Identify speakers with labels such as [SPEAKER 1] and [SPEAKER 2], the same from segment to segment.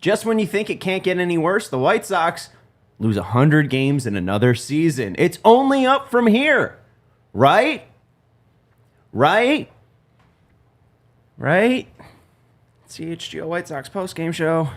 [SPEAKER 1] Just when you think it can't get any worse, the White Sox lose 100 games in another season. It's only up from here. Right? Right? Right? CHGO White Sox post-game show.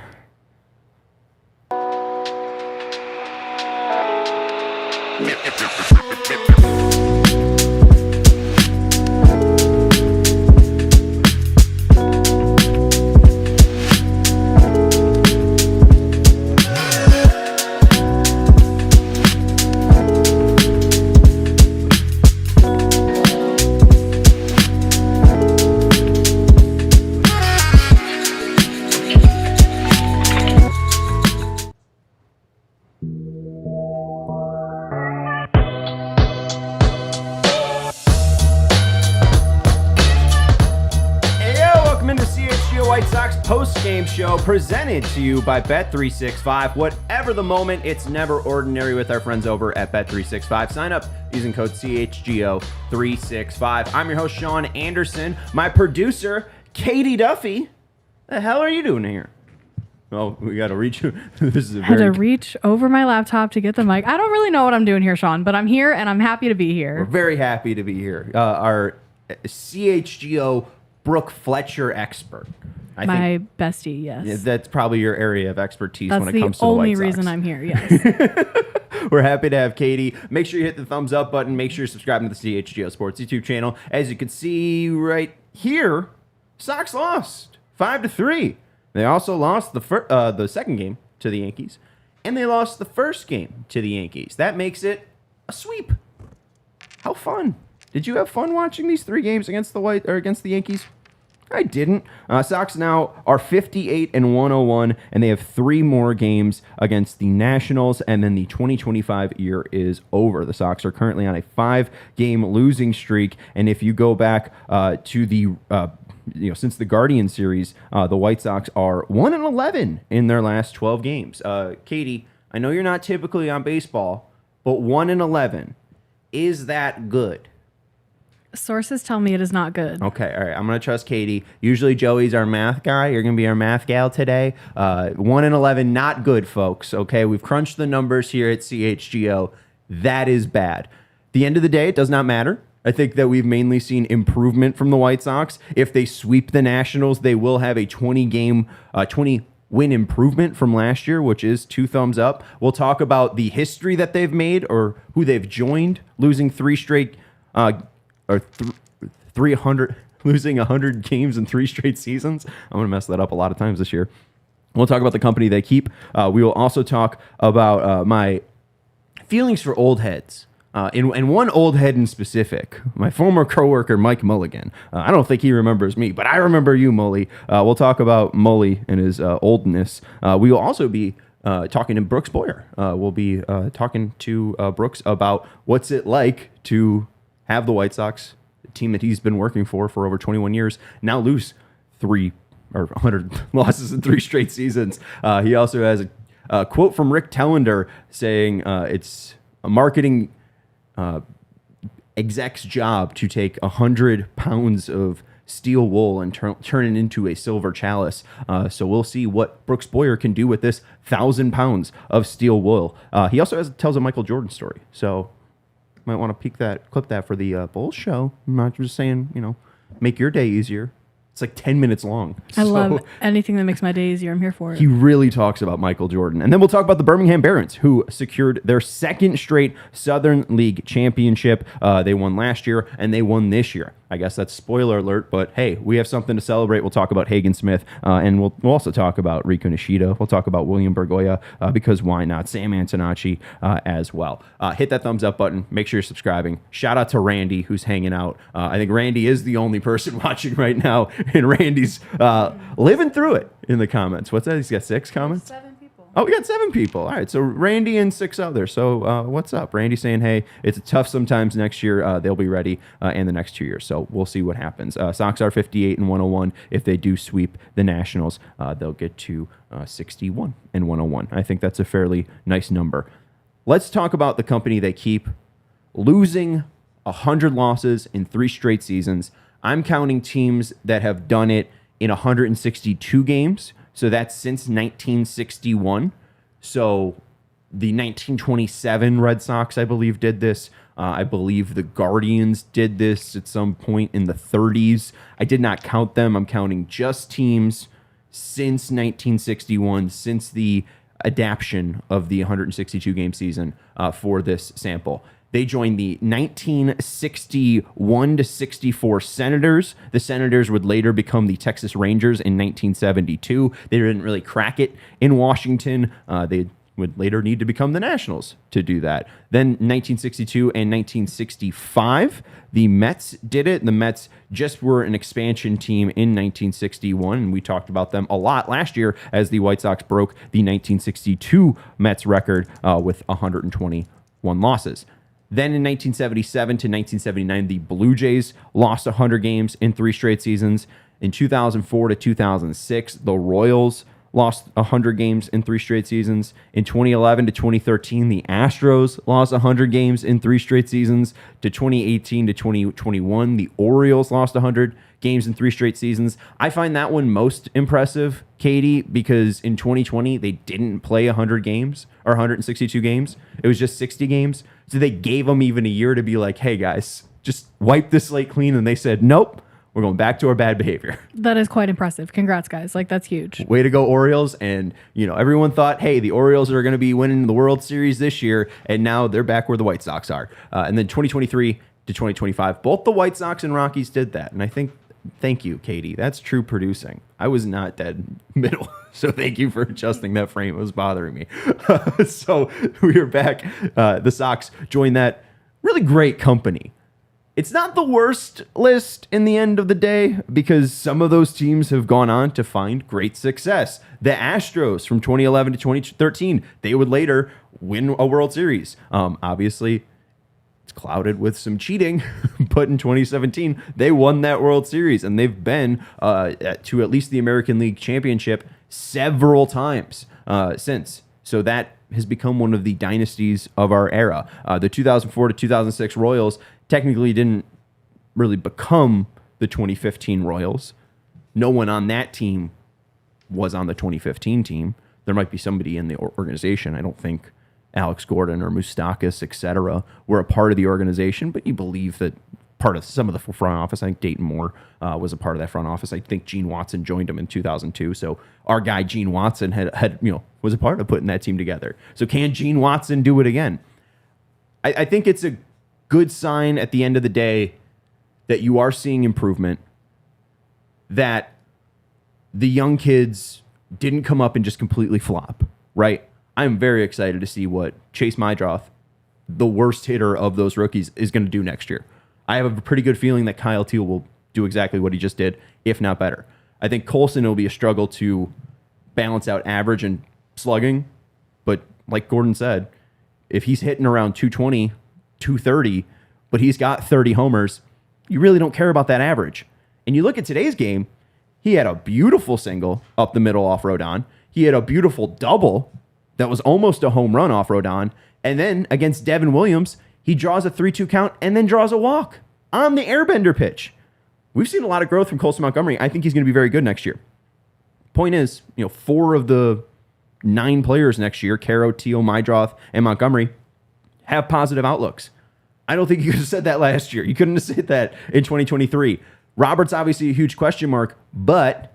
[SPEAKER 1] Post-game show presented to you by Bet365. Whatever the moment, it's never ordinary with our friends over at Bet365. Sign up using code CHGO365. I'm your host, Sean Anderson. My producer, Katie Duffy. The hell are you doing here? Oh, we got to reach. This is
[SPEAKER 2] I had to reach over my laptop to get the mic. I don't really know what I'm doing here, Sean, but I'm here and I'm happy to be here.
[SPEAKER 1] We're very happy to be here. Our CHGO Brooke Fletcher expert.
[SPEAKER 2] My bestie, yes.
[SPEAKER 1] Yeah, that's probably your area of expertise when it comes to the White Sox.
[SPEAKER 2] That's the only reason I'm here, yes.
[SPEAKER 1] We're happy to have Katie. Make sure you hit the thumbs up button. Make sure you're subscribing to the CHGO Sports YouTube channel. As you can see right here, Sox lost 5-3. They also lost the second game to the Yankees, and they lost the first game to the Yankees. That makes it a sweep. How fun. Did you have fun watching these three games against the Yankees? I didn't. Sox now are 58-101, and they have three more games against the Nationals, and then the 2025 year is over. The Sox are currently on a 5-game losing streak, and if you go back to the since the Guardian series, the White Sox are 1-11 in their last 12 games. Katie, I know you're not typically on baseball, but 1-11, is that good?
[SPEAKER 2] Sources tell me it is not good.
[SPEAKER 1] Okay, all right. I'm going to trust Katie. Usually Joey's our math guy. You're going to be our math gal today. 1-11, not good, folks. Okay, we've crunched the numbers here at CHGO. That is bad. At the end of the day, it does not matter. I think that we've mainly seen improvement from the White Sox. If they sweep the Nationals, they will have a 20-win improvement from last year, which is 2 thumbs up. We'll talk about the history that they've made or who they've joined, losing 100 games in 3 straight seasons. I'm going to mess that up a lot of times this year. We'll talk about the company they keep. We will also talk about my feelings for old heads. And one old head in specific, my former coworker, Mike Mulligan. I don't think he remembers me, but I remember you, Mully. We'll talk about Mully and his oldness. We will also be talking to Brooks Boyer. We'll be talking to Brooks about what's it like to have the White Sox, the team that he's been working for over 21 years, now lose 100 losses in 3 straight seasons. He also has a quote from Rick Tellender saying it's a marketing exec's job to take 100 pounds of steel wool and turn it into a silver chalice. So we'll see what Brooks Boyer can do with this 1,000 pounds of steel wool. He also tells a Michael Jordan story. So might want to clip that for the Bulls show. I'm not just saying, make your day easier. It's like 10 minutes long.
[SPEAKER 2] I love anything that makes my day easier. I'm here for it.
[SPEAKER 1] He really talks about Michael Jordan. And then we'll talk about the Birmingham Barons, who secured their 2nd straight Southern League championship. They won last year, and they won this year. I guess that's spoiler alert, but hey, we have something to celebrate. We'll talk about Hagen Smith, and we'll also talk about Riku Nishida. We'll talk about William Bergoya, because why not? Sam Antonacci as well. Hit that thumbs up button. Make sure you're subscribing. Shout out to Randy, who's hanging out. I think Randy is the only person watching right now, and Randy's living through it in the comments. What's that? He's got 6 comments?
[SPEAKER 2] 7 people.
[SPEAKER 1] Oh, we got 7 people. All right, so Randy and 6 others. So what's up? Randy saying, hey, it's tough sometimes. Next year they'll be ready, and the next 2 years. So we'll see what happens. Sox are 58-101. If they do sweep the Nationals, they'll get to 61-101. I think that's a fairly nice number. Let's talk about the company they keep. Losing 100 losses in 3 straight seasons. I'm counting teams that have done it in 162 games. So that's since 1961. So the 1927 Red Sox, I believe, did this. I believe the Guardians did this at some point in the 30s. I did not count them. I'm counting just teams since 1961, since the adaptation of the 162 game season for this sample. They joined the 1961 to 64 Senators. The Senators would later become the Texas Rangers in 1972. They didn't really crack it in Washington. They would later need to become the Nationals to do that. Then 1962 and 1965, the Mets did it. The Mets just were an expansion team in 1961, and we talked about them a lot last year as the White Sox broke the 1962 Mets record with 121 losses. Then in 1977 to 1979, the Blue Jays lost 100 games in 3 straight seasons. In 2004 to 2006, the Royals lost 100 games in 3 straight seasons. In 2011 to 2013, the Astros lost 100 games in 3 straight seasons. To 2018 to 2021, the Orioles lost 100 games in 3 straight seasons. I find that one most impressive, Katie, because in 2020, they didn't play 100 games or 162 games. It was just 60 games. So they gave them even a year to be like, hey, guys, just wipe this slate clean. And they said, nope. We're going back to our bad behavior.
[SPEAKER 2] That is quite impressive. Congrats, guys. Like, that's huge.
[SPEAKER 1] Way to go, Orioles. And, everyone thought, hey, the Orioles are going to be winning the World Series this year. And now they're back where the White Sox are. And then 2023 to 2025, both the White Sox and Rockies did that. And I think, thank you, Katie. That's true producing. I was not dead middle. So thank you for adjusting that frame. It was bothering me. So we are back. The Sox joined that really great company. It's not the worst list in the end of the day because some of those teams have gone on to find great success. The Astros from 2011 to 2013, they would later win a World Series. Obviously, it's clouded with some cheating, but in 2017, they won that World Series, and they've been to at least the American League Championship several times since. So that has become one of the dynasties of our era. The 2004 to 2006 Royals technically didn't really become the 2015 Royals. No one on that team was on the 2015 team. There might be somebody in the organization. I don't think Alex Gordon or Moustakas, etc., were a part of the organization, but you believe that part of some of the front office. I think Dayton Moore was a part of that front office. I think Gene Watson joined him in 2002. So our guy Gene Watson had was a part of putting that team together. So can Gene Watson do it again? I think it's a good sign at the end of the day that you are seeing improvement, that the young kids didn't come up and just completely flop, right? I'm very excited to see what Chase Mydroth, the worst hitter of those rookies, is going to do next year. I have a pretty good feeling that Kyle Teal will do exactly what he just did, if not better. I think Colson will be a struggle to balance out average and slugging, but like Gordon said, if he's hitting around 220, 230, but he's got 30 homers, you really don't care about that average. And you look at today's game, he had a beautiful single up the middle off Rodón. He had a beautiful double that was almost a home run off Rodón. And then against Devin Williams, he draws a 3-2 count and then draws a walk on the airbender pitch. We've seen a lot of growth from Colson Montgomery. I think he's going to be very good next year. Point is, 4 of the 9 players next year, Caro, Teal, Mydroth, and Montgomery, have positive outlooks. I don't think you could have said that last year. You couldn't have said that in 2023. Robert's obviously a huge question mark, but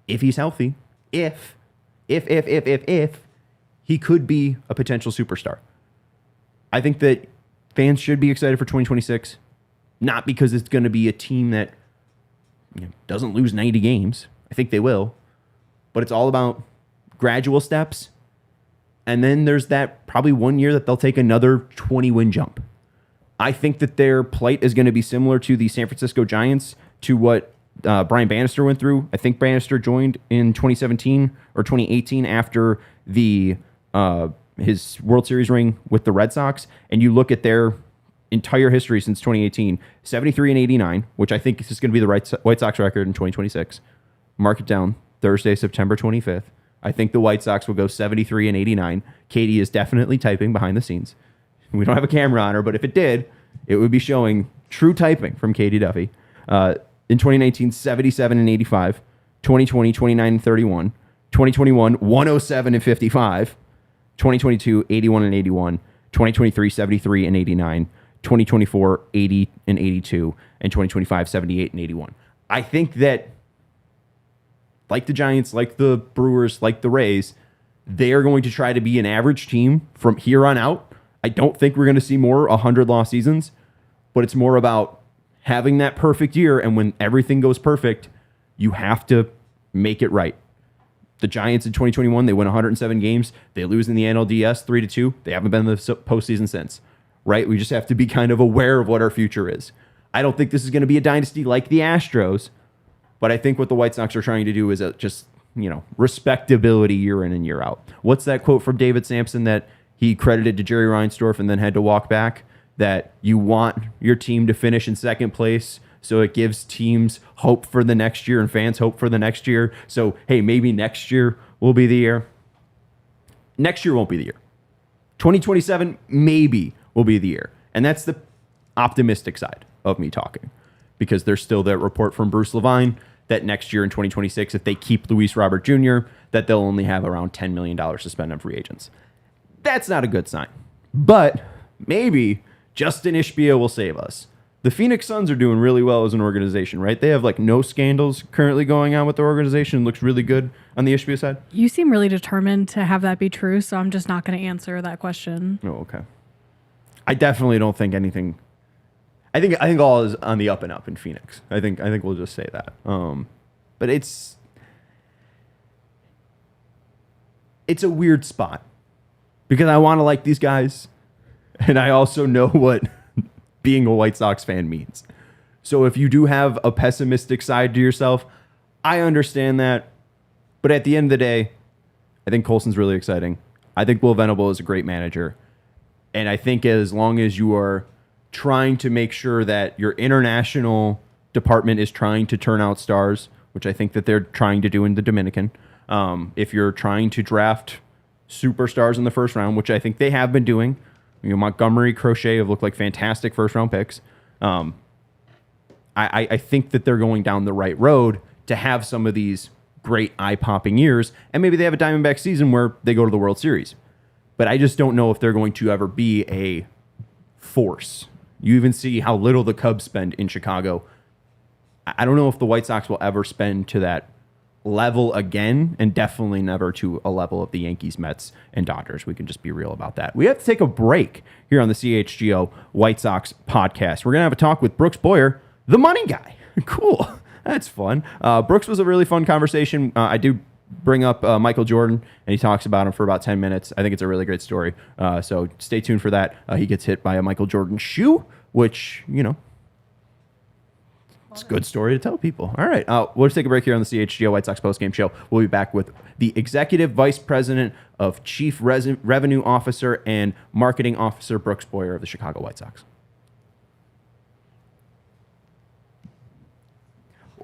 [SPEAKER 1] if he's healthy, if he could be a potential superstar. I think that fans should be excited for 2026, not because it's going to be a team that doesn't lose 90 games. I think they will, but it's all about gradual steps. And then there's that probably one year that they'll take another 20-win jump. I think that their plight is going to be similar to the San Francisco Giants, to what Brian Bannister went through. I think Bannister joined in 2017 or 2018 after the his World Series ring with the Red Sox. And you look at their entire history since 2018, 73 and 89, which I think is going to be the White Sox record in 2026. Mark it down, Thursday, September 25th. I think the White Sox will go 73 and 89. Katie is definitely typing behind the scenes. We don't have a camera on her, but if it did, it would be showing true typing from Katie Duffy. In 2019, 77 and 85. 2020, 29 and 31. 2021, 107 and 55. 2022, 81 and 81. 2023, 73 and 89. 2024, 80 and 82. And 2025, 78 and 81. I think that, like the Giants, like the Brewers, like the Rays, they are going to try to be an average team from here on out. I don't think we're going to see more 100-loss seasons, but it's more about having that perfect year, and when everything goes perfect, you have to make it right. The Giants in 2021, they win 107 games. They lose in the NLDS 3-2. They haven't been in the postseason since, right? We just have to be kind of aware of what our future is. I don't think this is going to be a dynasty like the Astros, but I think what the White Sox are trying to do is just, respectability year in and year out. What's that quote from David Sampson that he credited to Jerry Reinsdorf and then had to walk back? That you want your team to finish in second place so it gives teams hope for the next year and fans hope for the next year. So, hey, maybe next year will be the year. Next year won't be the year. 2027 maybe will be the year. And that's the optimistic side of me talking, because there's still that report from Bruce Levine that next year in 2026, if they keep Luis Robert Jr., that they'll only have around $10 million to spend on free agents. That's not a good sign. But maybe Justin Ishbia will save us. The Phoenix Suns are doing really well as an organization, right? They have no scandals currently going on with their organization. Looks really good on the Ishbia side.
[SPEAKER 2] You seem really determined to have that be true, so I'm just not going to answer that question.
[SPEAKER 1] Oh, okay. I definitely don't think anything. I think all is on the up and up in Phoenix. I think we'll just say that. But it's a weird spot because I want to like these guys, and I also know what being a White Sox fan means. So if you do have a pessimistic side to yourself, I understand that. But at the end of the day, I think Colson's really exciting. I think Will Venable is a great manager. And I think as long as you are trying to make sure that your international department is trying to turn out stars, which I think that they're trying to do in the Dominican, if you're trying to draft superstars in the first round, which I think they have been doing, Montgomery, Crochet have looked like fantastic first-round picks. I think that they're going down the right road to have some of these great eye-popping years, and maybe they have a Diamondback season where they go to the World Series. But I just don't know if they're going to ever be a force. You even see how little the Cubs spend in Chicago. I don't know if the White Sox will ever spend to that level again, and definitely never to a level of the Yankees, Mets, and Dodgers. We can just be real about that. We have to take a break here on the CHGO White Sox podcast. We're going to have a talk with Brooks Boyer, the money guy. Cool. That's fun. Brooks was a really fun conversation. I do bring up Michael Jordan, and he talks about him for about 10 minutes. I think it's a really great story. So stay tuned for that. He gets hit by a Michael Jordan shoe, which, it's a good story to tell people. All right. We'll just take a break here on the CHGO White Sox postgame show. We'll be back with the Executive Vice President of Chief Revenue Officer and Marketing Officer, Brooks Boyer of the Chicago White Sox.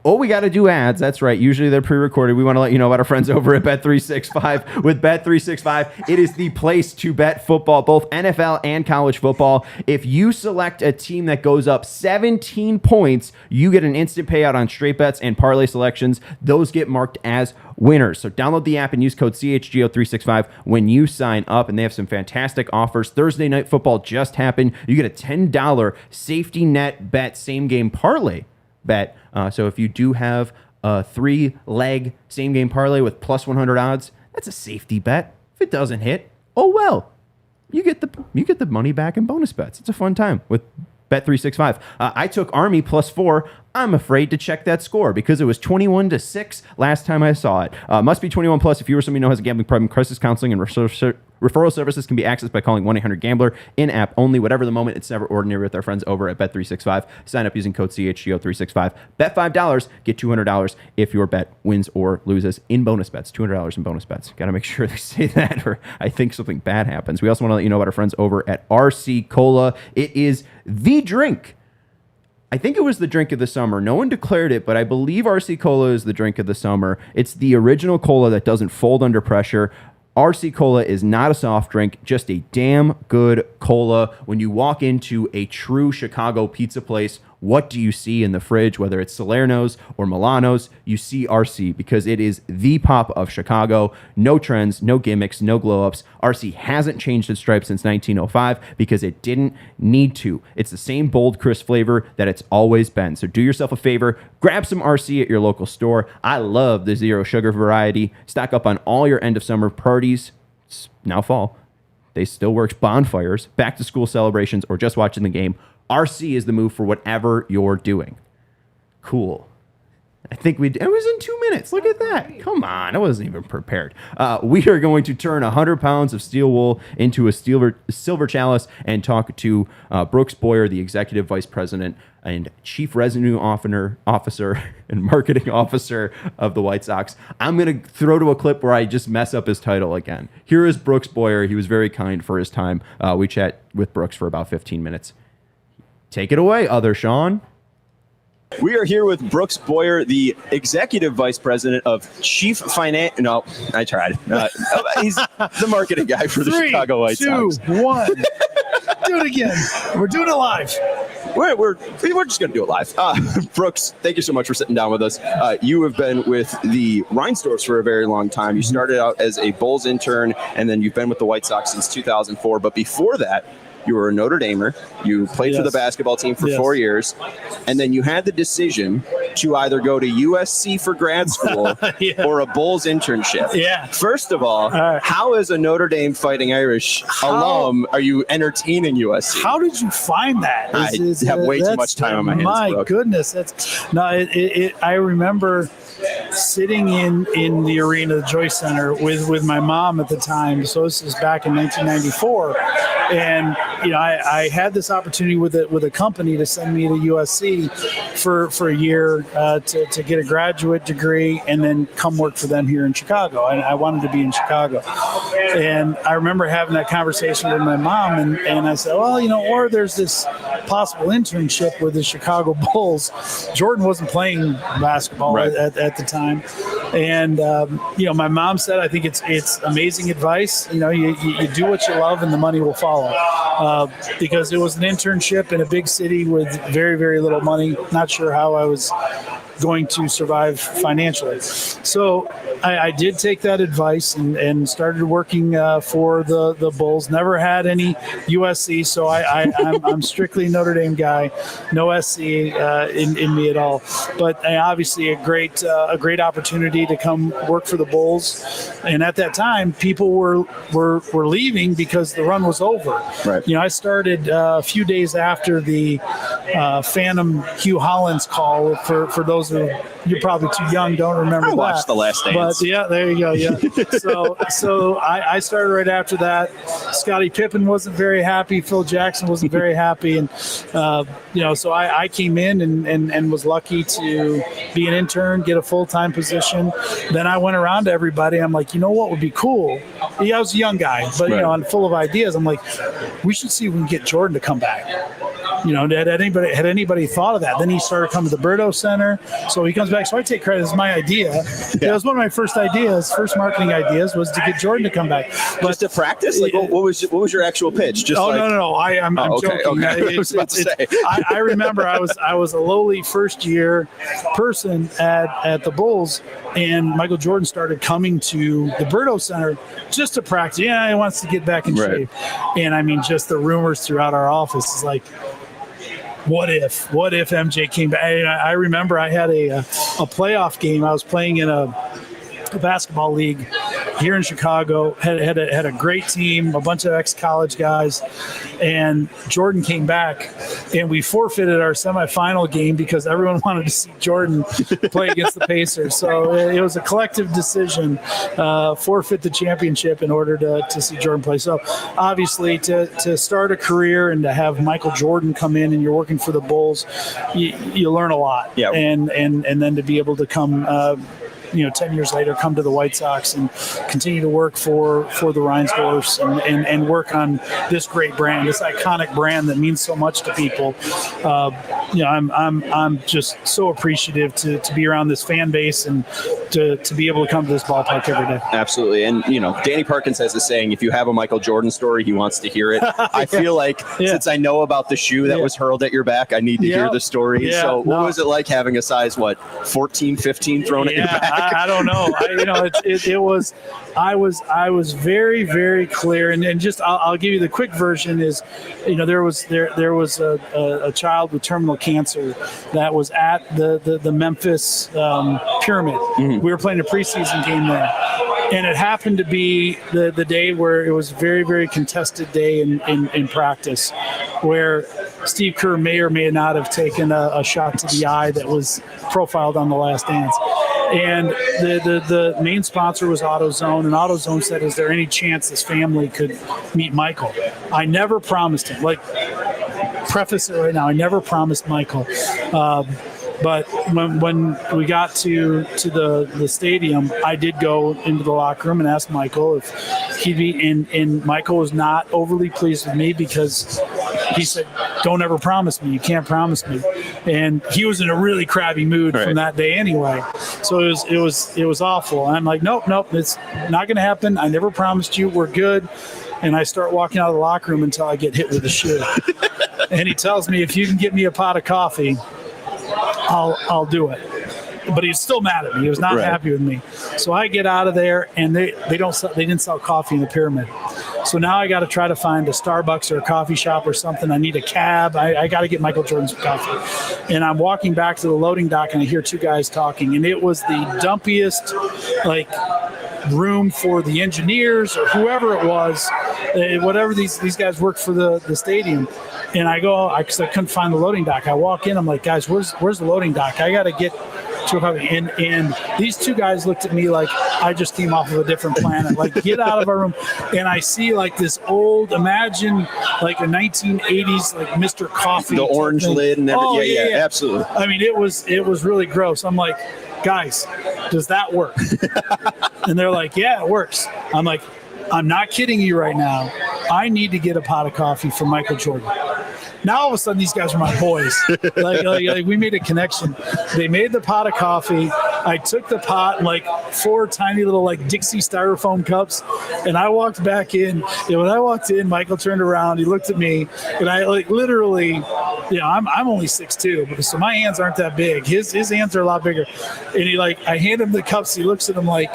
[SPEAKER 1] Oh, we got to do ads. That's right. Usually they're pre-recorded. We want to let you know about our friends over at Bet365. With Bet365, it is the place to bet football, both NFL and college football. If you select a team that goes up 17 points, you get an instant payout on straight bets and parlay selections. Those get marked as winners. So download the app and use code CHGO365 when you sign up, and they have some fantastic offers. Thursday Night Football just happened. You get a $10 safety net bet same game parlay bet. So if you do have a 3-leg same game parlay with plus 100 odds, that's a safety bet. If it doesn't hit, oh well. You get the money back in bonus bets. It's a fun time with Bet365. I took Army plus 4. I'm afraid to check that score because it was 21-6 last time I saw it. Must be 21 plus. If you or somebody you know has a gambling problem, crisis counseling and referral services can be accessed by calling 1-800-GAMBLER. In-app only. Whatever the moment, it's never ordinary with our friends over at Bet365. Sign up using code CHGO365. Bet $5, get $200 if your bet wins or loses in bonus bets. $200 in bonus bets. Got to make sure they say that, or I think something bad happens. We also want to let you know about our friends over at RC Cola. It is the drink. I think it was the drink of the summer. No one declared it, but I believe RC Cola is the drink of the summer. It's the original cola that doesn't fold under pressure. RC Cola is not a soft drink, just a damn good cola. When you walk into a true Chicago pizza place what do you see in the fridge, whether it's Salerno's or Milano's, you see RC because it is the pop of Chicago. No trends, no gimmicks, no glow-ups. RC hasn't changed its stripes since 1905 because it didn't need to. It's the same bold, crisp flavor that it's always been. So do yourself a favor, grab some RC at your local store. I love the zero sugar variety. Stock up on all your end of summer parties. It's now fall. They still works bonfires, back to school celebrations, or just watching the game. RC is the move for whatever you're doing. Cool. I think it was in 2 minutes. Look at that. Come on. I wasn't even prepared. We are going to turn 100 pounds of steel wool into a silver chalice and talk to Brooks Boyer, the executive vice president and chief revenue officer and marketing officer of the White Sox. I'm going to throw to a clip where I just mess up his title again. Here is Brooks Boyer. He was very kind for his time. We chat with Brooks for about 15 minutes. Take it away, other Sean.
[SPEAKER 3] We are here with Brooks Boyer, the executive vice president of chief finance. No, I tried. He's the marketing guy for the Chicago White Sox.
[SPEAKER 4] 3, 2, 1. Do it again. We're doing it live.
[SPEAKER 3] We're just going to do it live. Brooks, thank you so much for sitting down with us. You have been with the Reinsdorfs for a very long time. You started out as a Bulls intern, and then you've been with the White Sox since 2004. But before that, you were a Notre Damer. You played for the basketball team for 4 years. And then you had the decision to either go to USC for grad school or a Bulls internship.
[SPEAKER 4] Yeah.
[SPEAKER 3] First of all, how as a Notre Dame Fighting Irish alum are you entertaining USC?
[SPEAKER 4] How did you find that?
[SPEAKER 3] I have way too much time on my hands,
[SPEAKER 4] My
[SPEAKER 3] Brooke.
[SPEAKER 4] goodness. I remember sitting in the arena, the Joyce Center, with my mom at the time. So this is back in 1994. And I had this opportunity with a company to send me to USC for a year to get a graduate degree and then come work for them here in Chicago. And I wanted to be in Chicago. And I remember having that conversation with my mom, and I said, well, or there's this possible internship with the Chicago Bulls. Jordan wasn't playing basketball at the time. And, my mom said, I think it's amazing advice. You do what you love and the money will follow. Because it was an internship in a big city with very, very little money. Not sure how I was going to survive financially. So I did take that advice and started working for the Bulls. Never had any USC, so I'm strictly Notre Dame guy. No SC in me at all. But obviously a great opportunity to come work for the Bulls. And at that time, people were leaving because the run was over.
[SPEAKER 3] Right.
[SPEAKER 4] I started a few days after the Phantom Hugh Hollins call. For those who you're probably too young, don't remember that.
[SPEAKER 3] I watched The Last Dance.
[SPEAKER 4] But yeah, there you go. Yeah. so I started right after that. Scottie Pippen wasn't very happy. Phil Jackson wasn't very happy, and so I came in and was lucky to be an intern, get a full-time position. Then I went around to everybody. I'm like, what would be cool? I was a young guy, but I'm full of ideas. I'm like, we should see if we can get Jordan to come back. Had anybody thought of that? Then he started coming to the Berto Center. So he comes back. So I take credit. It's my idea. Yeah. It was one of my first marketing ideas was to get Jordan to come back. But
[SPEAKER 3] just to practice? Like, what was your actual pitch? Just
[SPEAKER 4] no. I'm joking.
[SPEAKER 3] Okay. I was about to say.
[SPEAKER 4] I remember I was a lowly first year person at the Bulls, and Michael Jordan started coming to the Berto Center just to practice. Yeah, he wants to get back in shape. And just the rumors throughout our office is like, what if MJ came back? I remember I had a playoff game. I was playing in a basketball league here in Chicago, had a great team, a bunch of ex-college guys, and Jordan came back, and we forfeited our semifinal game because everyone wanted to see Jordan play against the Pacers. So it was a collective decision, forfeit the championship in order to see Jordan play. So obviously to start a career and to have Michael Jordan come in and you're working for the Bulls, you learn a lot.
[SPEAKER 3] Yeah.
[SPEAKER 4] And then to be able to come 10 years later, come to the White Sox and continue to work for the Reinsdorfs and work on this great brand, this iconic brand that means so much to people. I'm just so appreciative to be around this fan base and to be able to come to this ballpark every day.
[SPEAKER 3] Absolutely. And, Danny Parkins has this saying, if you have a Michael Jordan story, he wants to hear it. I feel like since I know about the shoe that was hurled at your back, I need to hear the story.
[SPEAKER 4] Yeah,
[SPEAKER 3] so what was it like having a size, 14, 15 thrown at your back?
[SPEAKER 4] I don't know. I was very, very clear. And just, I'll give you the quick version is, there was a child with terminal cancer that was at the Memphis Pyramid.
[SPEAKER 3] Mm-hmm.
[SPEAKER 4] We were playing a preseason game there. And it happened to be the day where it was a very, very contested day in practice, where Steve Kerr may or may not have taken a shot to the eye that was profiled on The Last Dance. And the main sponsor was AutoZone, and AutoZone said, is there any chance this family could meet Michael? I never promised him. Preface it right now, I never promised Michael. But when we got to the stadium, I did go into the locker room and ask Michael if he'd be in. And Michael was not overly pleased with me because he said, "Don't ever promise me. You can't promise me." And he was in a really crabby mood from that day anyway. So it was awful. And I'm like, nope, it's not going to happen. I never promised you. We're good. And I start walking out of the locker room until I get hit with a shoe. And he tells me, if you can get me a pot of coffee, I'll do it. But he's still mad at me. He was not happy with me. So I get out of there, and they didn't sell coffee in the Pyramid. So now I got to try to find a Starbucks or a coffee shop or something. I need a cab. I got to get Michael Jordan some coffee. And I'm walking back to the loading dock, and I hear two guys talking, and it was the dumpiest, room for the engineers or whoever it was, whatever these guys worked for the stadium. And I go, because I couldn't find the loading dock. I walk in, I'm like, guys, where's the loading dock? I got to get to a coffee. And these two guys looked at me like I just came off of a different planet. Get out of our room. And I see this old, imagine a 1980s Mr. Coffee.
[SPEAKER 3] The orange lid and everything.
[SPEAKER 4] Oh,
[SPEAKER 3] yeah, absolutely.
[SPEAKER 4] I mean, it was really gross. I'm like, guys, does that work? And they're like, yeah, it works. I'm like, I'm not kidding you right now. I need to get a pot of coffee for Michael Jordan. Now all of a sudden these guys are my boys. We made a connection. They made the pot of coffee. I took the pot and 4 tiny little Dixie styrofoam cups, and I walked back in. And when I walked in, Michael turned around. He looked at me, and I literally, I'm only 6'2", so my hands aren't that big. His hands are a lot bigger. And I hand him the cups. He looks at them like,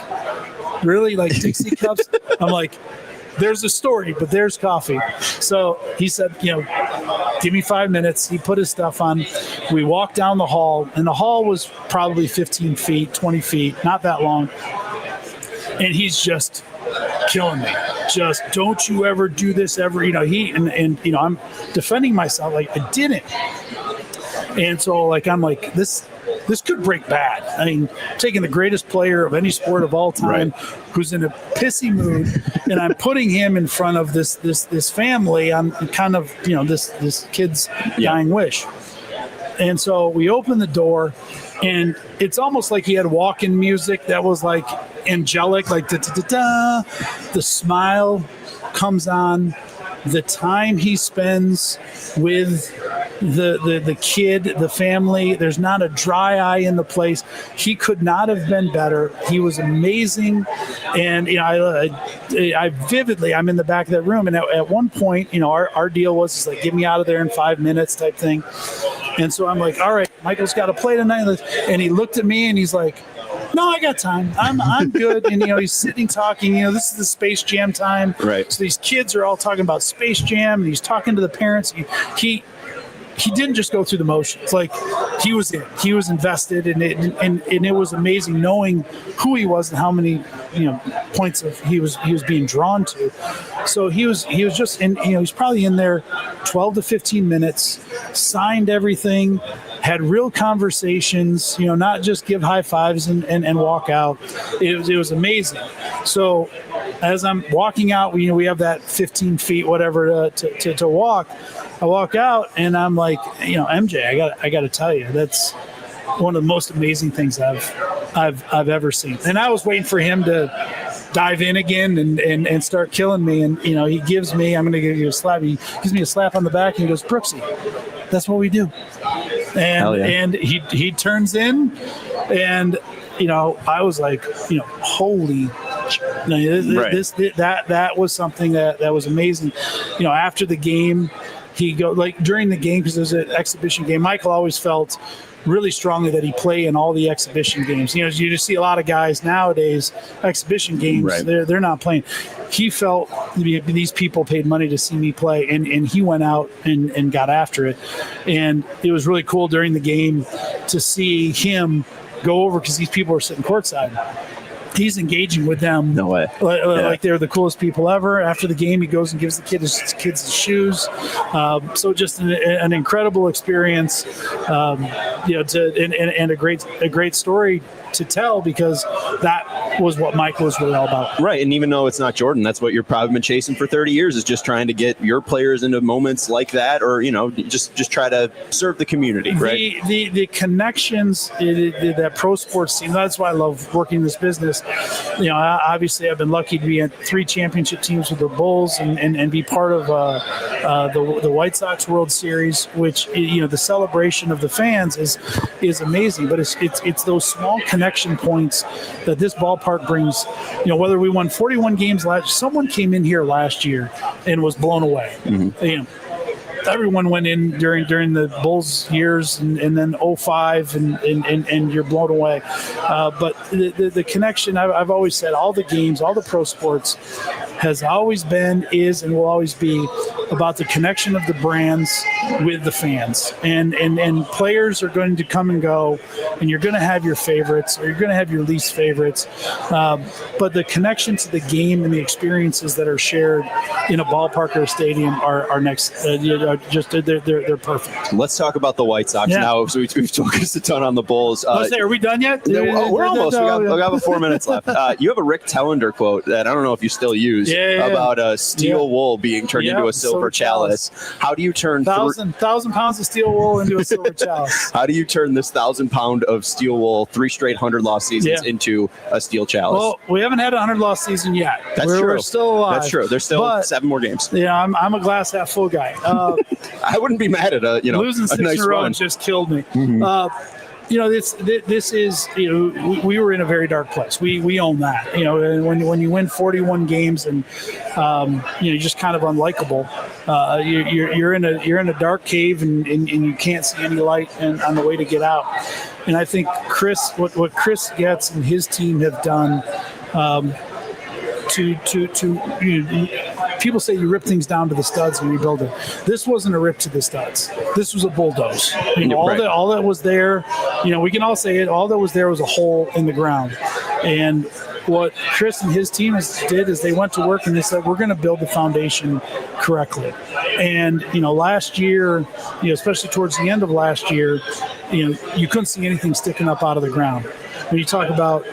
[SPEAKER 4] really, Dixie cups? I'm like, there's a story, but there's coffee. So he said, give me 5 minutes. He put his stuff on. We walked down the hall, and the hall was probably 15 feet, 20 feet, not that long. And he's just killing me. Just, don't you ever do this ever. I'm defending myself. I didn't. And so I'm like, this could break bad. I mean, taking the greatest player of any sport of all time, who's in a pissy mood, and I'm putting him in front of this family on kind of this kid's dying wish. And so we open the door, and it's almost like he had walk-in music that was angelic, da da da da. The smile comes on. The time he spends with the kid, the family, there's not a dry eye in the place. He could not have been better. He was amazing. And I vividly, I'm in the back of that room, and at one point, our deal was get me out of there in 5 minutes type thing. And so I'm like, all right, Michael's got to play tonight. And he looked at me and he's like, no, I got time. I'm good. And he's sitting talking. This is the Space Jam time.
[SPEAKER 3] Right.
[SPEAKER 4] So these kids are all talking about Space Jam, and he's talking to the parents. He didn't just go through the motions. He was in. He was invested, and it was amazing knowing who he was and how many points of he was being drawn to. So he was just in. He's probably in there 12 to 15 minutes, signed everything, had real conversations, not just give high fives and walk out. It was amazing. So as I'm walking out, we have that 15 feet, whatever, to walk. I walk out, and I'm like, MJ, I got to tell you, that's one of the most amazing things I've ever seen. And I was waiting for him to dive in again and start killing me. And he gives me, I'm going to give you a slap. He gives me a slap on the back, and he goes, Brooksy, that's what we do. And he turns in, and I was like, holy. That was something that was amazing. After the game, during the game, because there's an exhibition game, Michael always felt really strongly that he play in all the exhibition games. You just see a lot of guys nowadays, exhibition games,
[SPEAKER 3] right.
[SPEAKER 4] they're not playing. He felt these people paid money to see me play, and he went out and got after it. And it was really cool during the game to see him go over, because these people are sitting courtside. He's engaging with them.
[SPEAKER 3] No way.
[SPEAKER 4] Like they're the coolest people ever. After the game, he goes and gives the kids his shoes. So just an incredible experience, and a great story to tell, because that was what Michael was really all about.
[SPEAKER 3] Right, and even though it's not Jordan, that's what you're probably been chasing for 30 years, is just trying to get your players into moments like that, or just try to serve the community, right?
[SPEAKER 4] The connections that pro sports team. That's why I love working in this business. Obviously, I've been lucky to be at 3 championship teams with the Bulls and be part of the White Sox World Series, which the celebration of the fans is amazing. But it's those small connection points that this ballpark brings. Whether we won 41 games someone came in here last year and was blown away. Mm-hmm. Everyone went in during the Bulls years, and then 05, and you're blown away. But the connection, I've always said, all the games, all the pro sports has always been, is, and will always be about the connection of the brands with the fans. And players are going to come and go, and you're going to have your favorites, or you're going to have your least favorites. But the connection to the game and the experiences that are shared in a ballpark or a stadium are next. They're perfect.
[SPEAKER 3] Let's talk about the White Sox now. So we've focused a ton on the Bulls.
[SPEAKER 4] Are we done yet?
[SPEAKER 3] We're almost. We got about 4 minutes left. You have a Rick Tellender quote that I don't know if you still use about steel wool being turned into a silver chalice. How do you turn
[SPEAKER 4] 1,000 pounds of steel wool into a silver chalice?
[SPEAKER 3] How do you turn this 1,000 pound of steel wool, 3 straight 100-loss seasons into a steel chalice?
[SPEAKER 4] Well, we haven't had a 100-loss season yet.
[SPEAKER 3] That's true.
[SPEAKER 4] We're still alive.
[SPEAKER 3] That's true. There's still 7 more games.
[SPEAKER 4] I'm a glass half full guy.
[SPEAKER 3] I wouldn't be mad at
[SPEAKER 4] losing 6
[SPEAKER 3] nice
[SPEAKER 4] in a row
[SPEAKER 3] run.
[SPEAKER 4] Just killed me.
[SPEAKER 3] Mm-hmm.
[SPEAKER 4] This is we were in a very dark place. We own that. And when you win 41 games and you're just kind of unlikable. You're in a dark cave and you can't see any light on the way to get out. And I think what Chris Getz and his team have done. People say you rip things down to the studs and rebuild it. This wasn't a rip to the studs. This was a bulldoze. All that was there, we can all say it. All that was there was a hole in the ground. And what Chris and his team did is they went to work and they said, we're going to build the foundation correctly. And, last year, especially towards the end of last year, you couldn't see anything sticking up out of the ground. When you talk about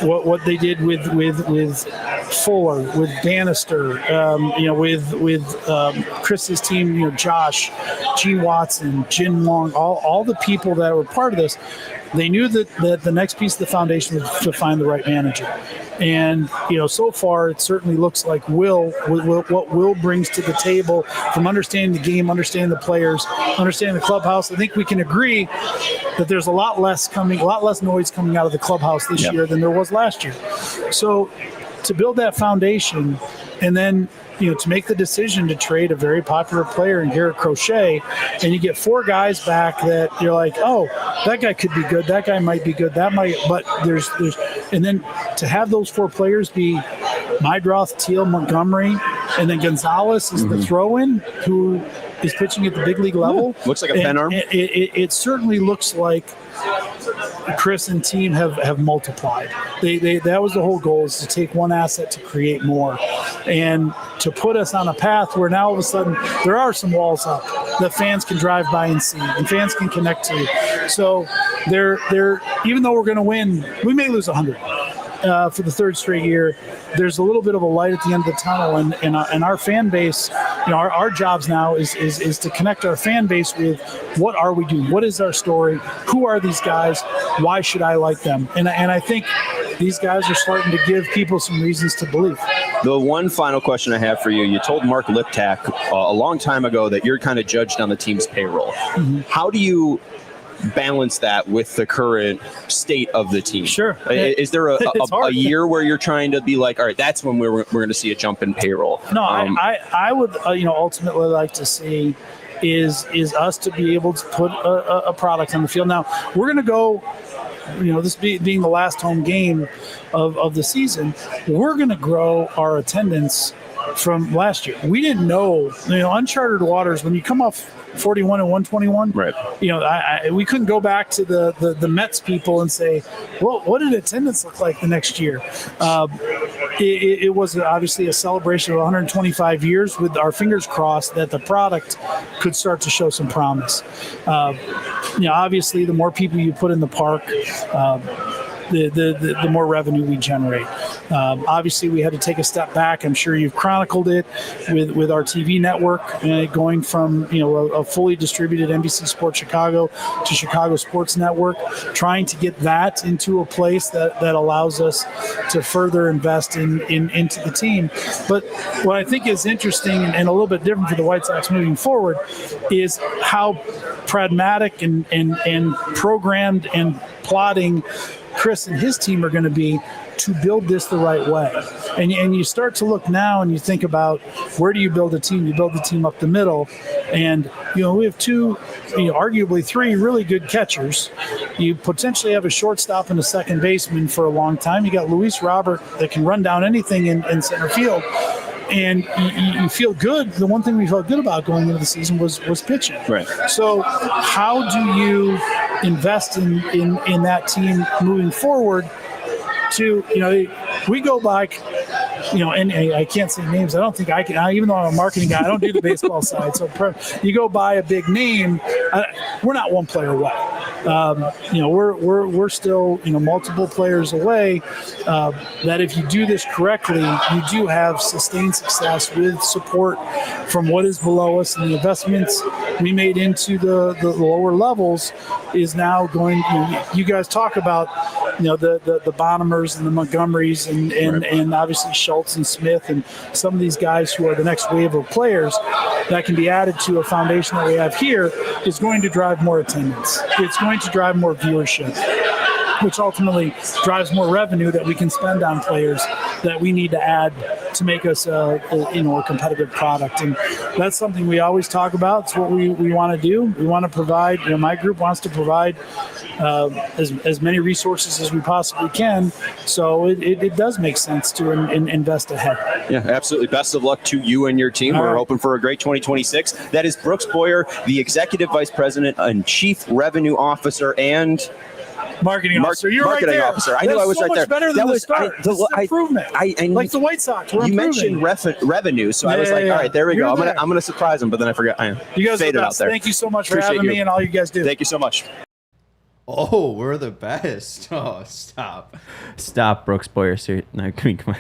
[SPEAKER 4] what they did with Fuller, with Bannister, with Chris's team, Josh, Gene Watson, Jin Wong, all the people that were part of this, they knew that the next piece of the foundation was to find the right manager. And, so far it certainly looks like what Will brings to the table, from understanding the game, understanding the players, understanding the clubhouse. I think we can agree that there's a lot less noise coming out of the clubhouse this year than there was last year. So to build that foundation, and then to make the decision to trade a very popular player in Garrett Crochet, and you get 4 guys back that you're like, oh, that guy could be good, that guy might be good, but there's and then to have those 4 players be Mydroth, Teal, Montgomery, and then Gonzalez is the throw-in who is pitching at the big league level.
[SPEAKER 3] Looks like a pen arm.
[SPEAKER 4] It certainly looks like Chris and team have multiplied. That was the whole goal, is to take one asset to create more, and to put us on a path where now all of a sudden there are some walls up that fans can drive by and see, and fans can connect to. So they're even though we're going to win, we may lose 100 for the 3rd straight year. There's a little bit of a light at the end of the tunnel, and our fan base, our jobs now is to connect our fan base with what are we doing, what is our story, who are these guys, why should I like them, and I think these guys are starting to give people some reasons to believe.
[SPEAKER 3] The one final question I have for you: you told Mark Liptak a long time ago that you're kind of judged on the team's payroll. Mm-hmm. How do you balance that with the current state of the team?
[SPEAKER 4] Sure.
[SPEAKER 3] Is there a
[SPEAKER 4] It's hard.
[SPEAKER 3] year where you're trying to be like, all right, that's when we're going to see a jump in payroll?
[SPEAKER 4] No, I would ultimately like to see is us to be able to put a product on the field. Now we're going to go. This being the last home game of the season, we're going to grow our attendance from last year. We didn't know, uncharted waters. When you come off 41 and 121,
[SPEAKER 3] right?
[SPEAKER 4] We couldn't go back to the Mets people and say, well, what did attendance look like the next year? It was obviously a celebration of 125 years, with our fingers crossed that the product could start to show some promise. Obviously, the more people you put in the park, the more revenue we generate. Obviously, we had to take a step back. I'm sure you've chronicled it with our TV network, going from a fully distributed NBC Sports Chicago to Chicago Sports Network, trying to get that into a place that allows us to further invest into the team. But what I think is interesting and a little bit different for the White Sox moving forward is how pragmatic and programmed and plotting Chris and his team are going to be to build this the right way. And you start to look now and you think about, where do you build a team? You build the team up the middle. And, we have two, arguably three really good catchers. You potentially have a shortstop and a second baseman for a long time. You got Luis Robert that can run down anything in center field. And you feel good. The one thing we felt good about going into the season was pitching.
[SPEAKER 3] Right.
[SPEAKER 4] So how do you invest in that team moving forward to, we go by, and I can't say names. I don't think I can, even though I'm a marketing guy, I don't do the baseball side. So you go by a big name, we're not one player away. We're still, multiple players away. That if you do this correctly, you do have sustained success with support from what is below us, and the investments we made into the lower levels is now going. You guys talk about, the Bonhamers and the Montgomerys and obviously Schultz and Smith and some of these guys who are the next wave of players that can be added to a foundation that we have here is going to drive more attendance. It's going to drive more viewership, which ultimately drives more revenue that we can spend on players that we need to add to make us a competitive product. And that's something we always talk about. It's what we want to do. We want to provide, my group wants to provide as many resources as we possibly can. So it does make sense to invest ahead.
[SPEAKER 3] Yeah, absolutely. Best of luck to you and your team. We're hoping for a great 2026. That is Brooks Boyer, the Executive Vice President and Chief Revenue Officer and
[SPEAKER 4] Marketing officer. You're
[SPEAKER 3] marketing
[SPEAKER 4] right there.
[SPEAKER 3] officer. I knew I was
[SPEAKER 4] so
[SPEAKER 3] right there.
[SPEAKER 4] much better than the start. Improvement. Like the White Sox. We're
[SPEAKER 3] you
[SPEAKER 4] improving.
[SPEAKER 3] mentioned revenue, so I was like, all right, there we go.
[SPEAKER 4] You're
[SPEAKER 3] I'm gonna surprise him, but then I forgot.
[SPEAKER 4] You guys
[SPEAKER 3] faded
[SPEAKER 4] are the
[SPEAKER 3] out
[SPEAKER 4] best.
[SPEAKER 3] there.
[SPEAKER 4] Thank you so much for
[SPEAKER 3] Appreciate
[SPEAKER 4] having me
[SPEAKER 3] you.
[SPEAKER 4] and all you guys do.
[SPEAKER 3] Thank you so much.
[SPEAKER 1] Oh, we're the best. Oh, stop, Brooks Boyer. No, come on.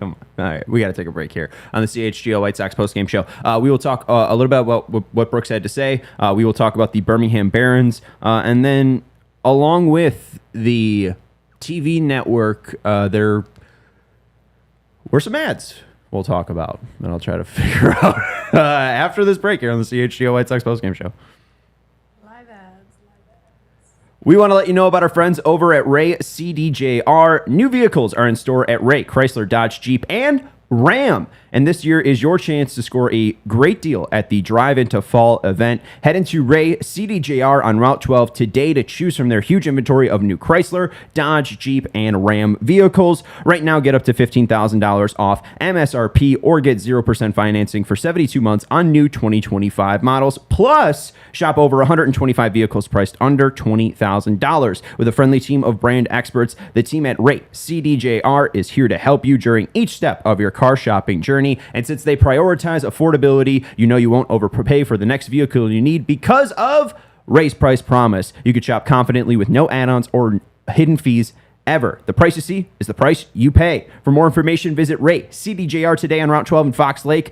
[SPEAKER 1] All right, we got to take a break here on the CHGO White Sox postgame show. We will talk a little bit about what Brooks had to say. We will talk about the Birmingham Barons, and then along with the TV network, there were some ads we'll talk about that I'll try to figure out after this break here on the CHGO White Sox postgame show. We want to let you know about our friends over at Ray CDJR. New vehicles are in store at Ray, Chrysler, Dodge, Jeep, and Ram. And this year is your chance to score a great deal at the Drive Into Fall event. Head into Ray CDJR on Route 12 today to choose from their huge inventory of new Chrysler, Dodge, Jeep, and Ram vehicles. Right now, get up to $15,000 off MSRP or get 0% financing for 72 months on new 2025 models. Plus, shop over 125 vehicles priced under $20,000. With a friendly team of brand experts, the team at Ray CDJR is here to help you during each step of your car shopping journey. And since they prioritize affordability, you won't overpay for the next vehicle you need because of Ray's Price Promise. You can shop confidently with no add-ons or hidden fees ever. The price you see is the price you pay. For more information, visit Ray CDJR today on Route 12 in Fox Lake.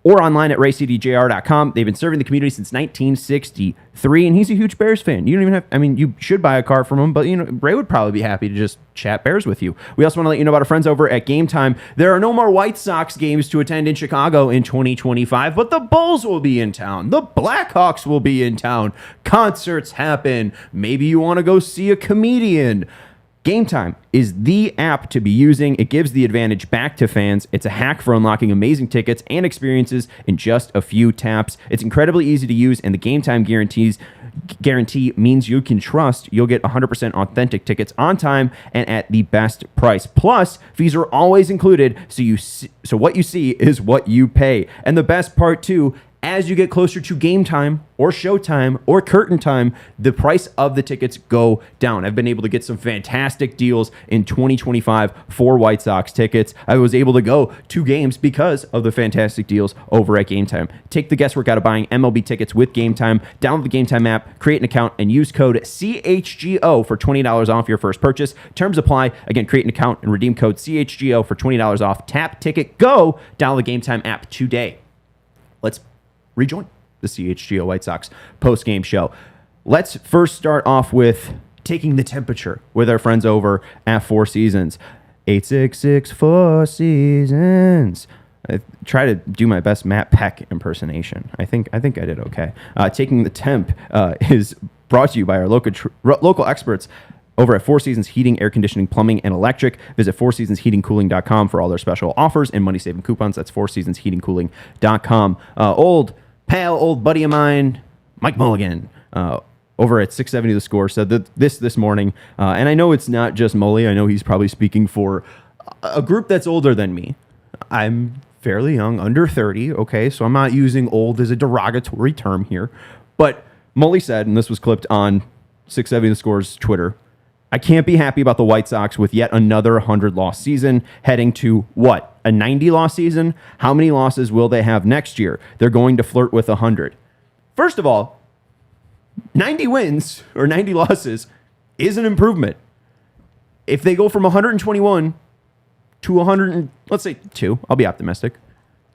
[SPEAKER 1] or online at raycdjr.com. They've been serving the community since 1963, and he's a huge Bears fan. You don't even have, I mean, you should buy a car from him, but, you know, Ray would probably be happy to just chat Bears with you. We also want to let you know about our friends over at Game Time. There are no more White Sox games to attend in Chicago in 2025, but the Bulls will be in town. The Blackhawks will be in town. Concerts happen. Maybe you want to go see a comedian. Game Time is the app to be using. It gives the advantage back to fans. It's a hack for unlocking amazing tickets and experiences in just a few taps. It's incredibly easy to use, and the Game Time guarantee means you can trust you'll get 100% authentic tickets on time and at the best price. Plus, fees are always included, so what you see is what you pay. And the best part too, as you get closer to game time or showtime or curtain time, the price of the tickets go down. I've been able to get some fantastic deals in 2025 for White Sox tickets. I was able to go 2 games because of the fantastic deals over at Game Time. Take the guesswork out of buying MLB tickets with Game Time. Download the Game Time app, create an account, and use code CHGO for $20 off your first purchase. Terms apply. Again, create an account and redeem code CHGO for $20 off. Tap, ticket, go. Download the Game Time app today. Let's rejoin the CHGO White Sox post-game show. Let's first start off with taking the temperature with our friends over at Four Seasons. 866 Four Seasons. I try to do my best Matt Peck impersonation. I think I did okay. Taking the temp is brought to you by our local experts over at Four Seasons Heating, Air Conditioning, Plumbing, and Electric. Visit fourseasonsheatingcooling.com for all their special offers and money-saving coupons. That's fourseasonsheatingcooling.com. Old buddy of mine, Mike Mulligan, over at 670 The Score, said that this morning, and I know it's not just Mully. I know he's probably speaking for a group that's older than me. I'm fairly young, under 30, okay, so I'm not using old as a derogatory term here. But Mully said, and this was clipped on 670 The Score's Twitter, I can't be happy about the White Sox with yet another 100-loss season, heading to what? A 90-loss season? How many losses will they have next year? They're going to flirt with 100. First of all, 90 wins or 90 losses is an improvement. If they go from 121 to 100, let's say 2, I'll be optimistic,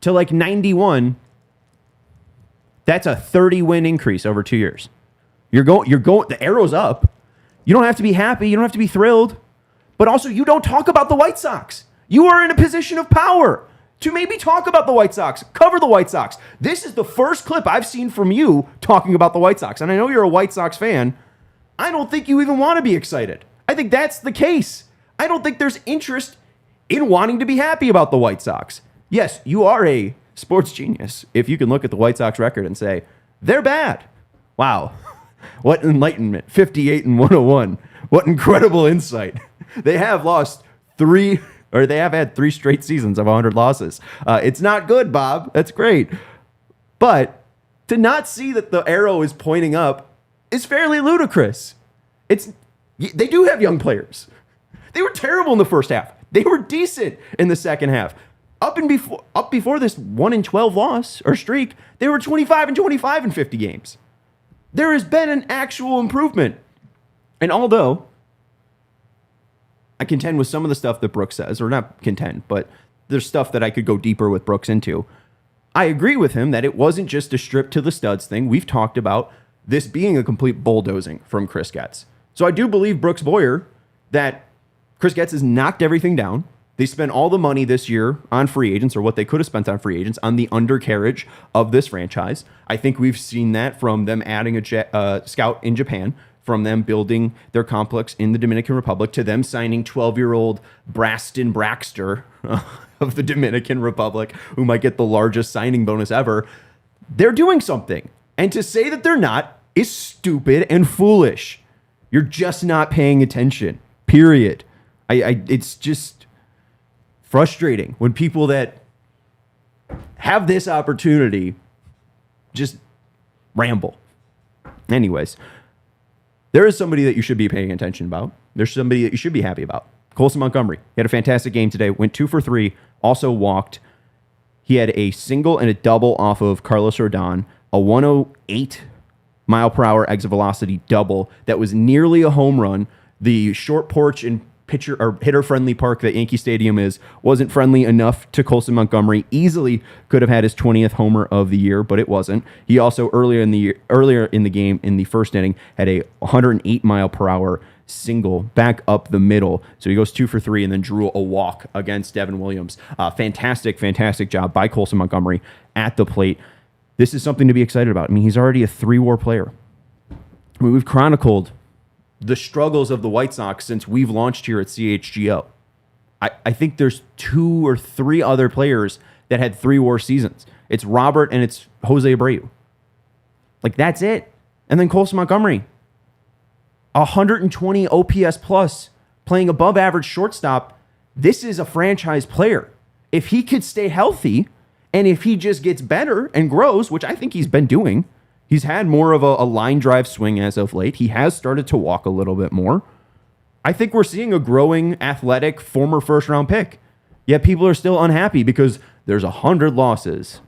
[SPEAKER 1] to like 91, that's a 30-win increase over 2 years. You're going, the arrow's up. You don't have to be happy. You don't have to be thrilled. But also, you don't talk about the White Sox. You are in a position of power to maybe talk about the White Sox, cover the White Sox. This is the first clip I've seen from you talking about the White Sox. And I know you're a White Sox fan. I don't think you even want to be excited. I think that's the case. I don't think there's interest in wanting to be happy about the White Sox. Yes, you are a sports genius if you can look at the White Sox record and say, they're bad. Wow. What enlightenment. 58 and 101. What incredible insight. They have had 3 straight seasons of 100 losses. It's not good, Bob. That's great. But to not see that the arrow is pointing up is fairly ludicrous. They do have young players. They were terrible in the first half. They were decent in the second half. Up before this 1-12 loss or streak, they were 25-25 in 50 games. There has been an actual improvement. And although I contend with some of the stuff that Brooks says, or not contend, but there's stuff that I could go deeper with Brooks into, I agree with him that it wasn't just a strip to the studs thing. We've talked about this being a complete bulldozing from Chris Getz. So I do believe Brooks Boyer that Chris Getz has knocked everything down. They spent all the money this year on free agents, or what they could have spent on free agents, on the undercarriage of this franchise. I think we've seen that from them adding a scout in Japan, from them building their complex in the Dominican Republic, to them signing 12-year-old Braston Braxter of the Dominican Republic, who might get the largest signing bonus ever. They're doing something. And to say that they're not is stupid and foolish. You're just not paying attention, period. It's just frustrating when people that have this opportunity just ramble. Anyways, there is somebody that you should be paying attention about. There's somebody that you should be happy about. Colson Montgomery. He had a fantastic game today. Went 2 for 3. Also walked. He had a single and a double off of Carlos Rodón. A 108 mile per hour exit velocity double that was nearly a home run. The short porch and pitcher or hitter friendly park that Yankee Stadium is wasn't friendly enough to Colson Montgomery. Easily could have had his 20th homer of the year, but it wasn't. He also earlier in the game in the first inning had a 108 mile per hour single back up the middle. So he goes 2 for 3 and then drew a walk against Devin Williams. Fantastic job by Colson Montgomery at the plate. This is something to be excited about. I mean, he's already a 3-WAR player. I mean, we've chronicled the struggles of the White Sox since we've launched here at CHGO. I think there's 2 or 3 other players that had 3-WAR seasons. It's Robert and it's Jose Abreu. Like, that's it. And then Colson Montgomery, 120 OPS plus, playing above average shortstop. This is a franchise player. If he could stay healthy and if he just gets better and grows, which I think he's been doing, he's had more of a line drive swing as of late. He has started to walk a little bit more. I think we're seeing a growing, athletic, former first-round pick. Yet people are still unhappy because there's 100 losses.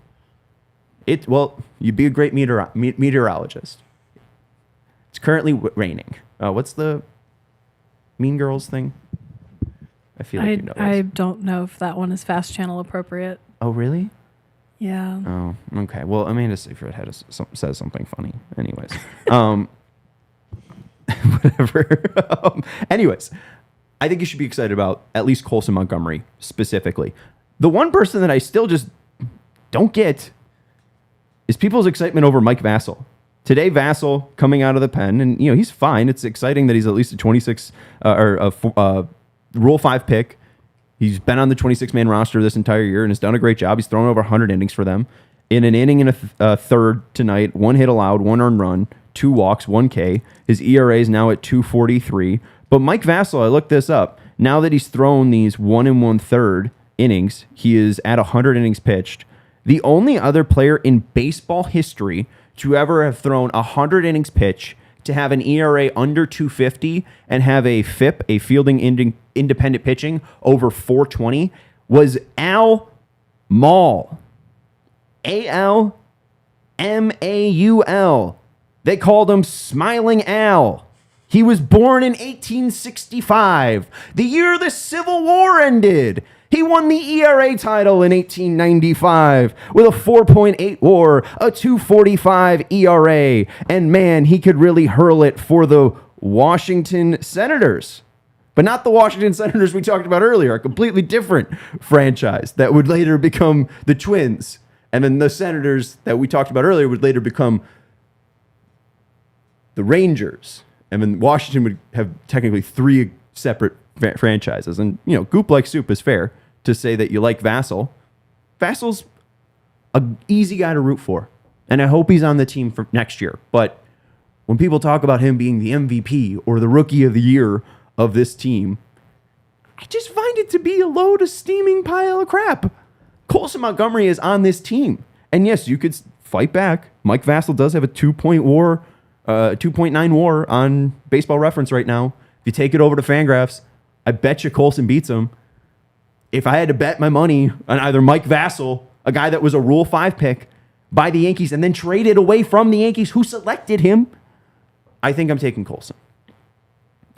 [SPEAKER 1] Well, you'd be a great meteorologist. It's currently raining. What's the Mean Girls thing? I feel like you know this.
[SPEAKER 2] I don't know if that one is fast channel appropriate.
[SPEAKER 1] Oh, really?
[SPEAKER 2] Yeah.
[SPEAKER 1] Oh, okay. Well, Amanda Seyfried says something funny. Anyways. Whatever. Anyways, I think you should be excited about at least Colson Montgomery specifically. The one person that I still just don't get is people's excitement over Mike Vassell. Today, Vassell coming out of the pen, and he's fine. It's exciting that he's at least a 26 Rule 5 pick. He's been on the 26-man roster this entire year and has done a great job. He's thrown over 100 innings for them. In an inning and a third tonight, 1 hit allowed, 1 earned run, 2 walks, 1 K. His ERA is now at 2.43. But Mike Vassell, I looked this up. Now that he's thrown these 1 1/3 innings, he is at 100 innings pitched. The only other player in baseball history to ever have thrown 100 innings pitch, to have an ERA under 250, and have a FIP, a fielding independent pitching, over 420 was Al Maul. ALMAUL. They called him Smiling Al. He was born in 1865, the year the Civil War ended. He won the ERA title in 1895 with a 4.8 WAR, a 2.45 ERA, and man, he could really hurl it for the Washington Senators. But not the Washington Senators we talked about earlier, a completely different franchise that would later become the Twins. And then the Senators that we talked about earlier would later become the Rangers. And then Washington would have technically 3 separate franchises. And, Goop Like Soup is fair to say that you like Vassell. Vassell's an easy guy to root for. And I hope he's on the team for next year. But when people talk about him being the MVP or the rookie of the year of this team, I just find it to be a load of steaming pile of crap. Colson Montgomery is on this team. And yes, you could fight back. Mike Vassell does have a 2.9 WAR on Baseball Reference right now. If you take it over to Fangraphs, I bet you Colson beats him. If I had to bet my money on either Mike Vassell, a guy that was a Rule 5 pick by the Yankees and then traded away from the Yankees who selected him, I think I'm taking Colson.